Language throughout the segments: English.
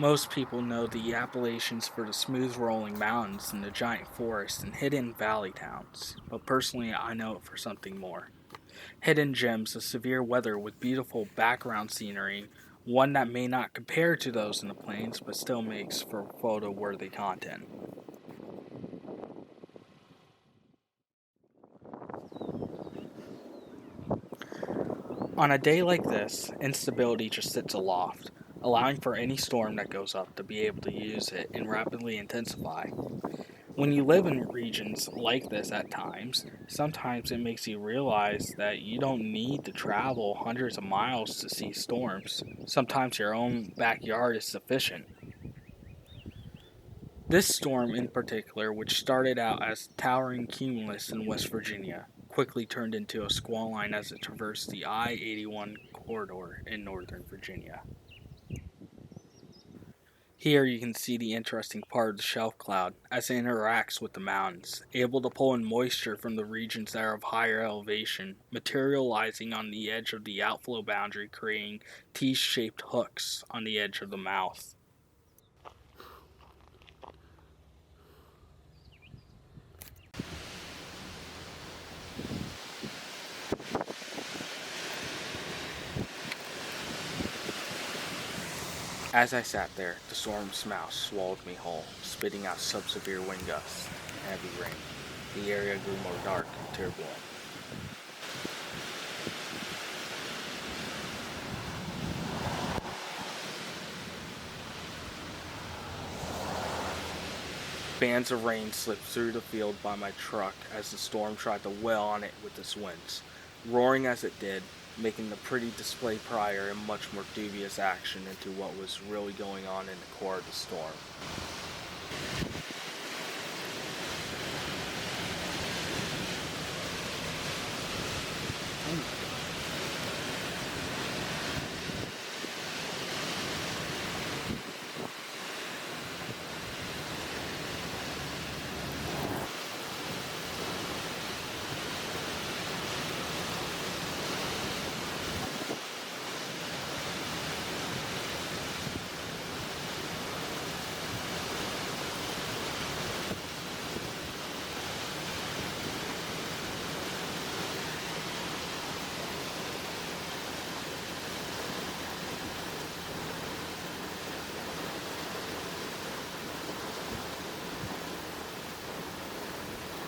Most people know the Appalachians for the smooth rolling mountains and the giant forests and hidden valley towns, but personally I know it for something more. Hidden gems of severe weather with beautiful background scenery, one that may not compare to those in the plains but still makes for photo worthy content. On a day like this, instability just sits aloft, allowing for any storm that goes up to be able to use it and rapidly intensify. When you live in regions like this at times, sometimes it makes you realize that you don't need to travel hundreds of miles to see storms. Sometimes your own backyard is sufficient. This storm in particular, which started out as towering cumulus in West Virginia, quickly turned into a squall line as it traversed the I-81 corridor in Northern Virginia. Here you can see the interesting part of the shelf cloud as it interacts with the mountains, able to pull in moisture from the regions that are of higher elevation, materializing on the edge of the outflow boundary, creating T-shaped hooks on the edge of the mouth. As I sat there, the storm's mouth swallowed me whole, spitting out sub-severe wind gusts and heavy rain. The area grew more dark and turbulent. Bands of rain slipped through the field by my truck as the storm tried to wail on it with its winds, roaring as it did, making the pretty display prior in much more dubious action into what was really going on in the core of the storm.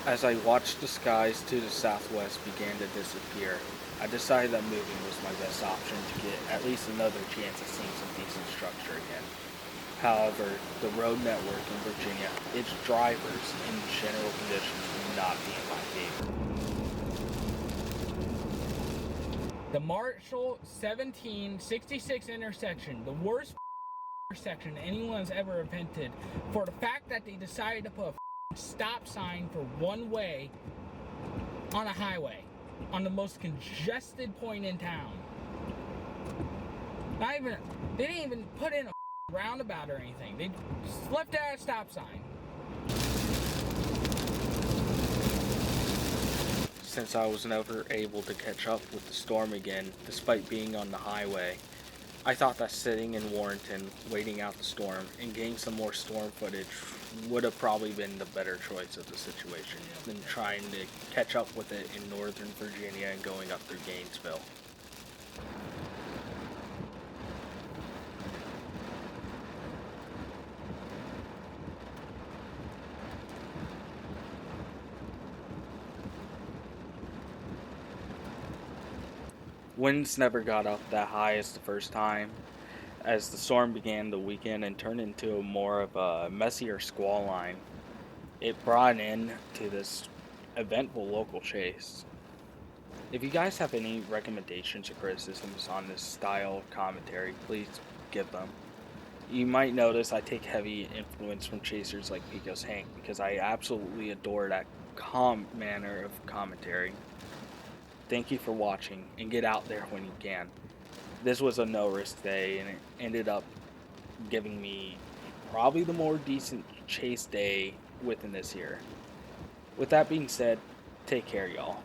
As I watched the skies to the southwest begin to disappear, I decided that moving was my best option to get at least another chance at seeing some decent structure again. However, the road network in Virginia, its drivers, and general conditions will not be in my favor. The Marshall 1766 intersection, the worst intersection anyone's ever invented, for the fact that they decided to put a stop sign for one way on a highway, on the most congested point in town. They didn't even put in a roundabout or anything. They just left out a stop sign. Since I was never able to catch up with the storm again, despite being on the highway, I thought that sitting in Warrenton, waiting out the storm, and getting some more storm footage would have probably been the better choice of the situation than trying to catch up with it in Northern Virginia and going up through Gainesville. Winds never got up that high as the first time, as the storm began the weekend and turned into more of a messier squall line. It brought in to this eventful local chase. If you guys have any recommendations or criticisms on this style of commentary, please give them. You might notice I take heavy influence from chasers like Pico's Hank because I absolutely adore that calm manner of commentary. Thank you for watching, and get out there when you can. This was a no-risk day, and it ended up giving me probably the more decent chase day within this year. With that being said, take care, y'all.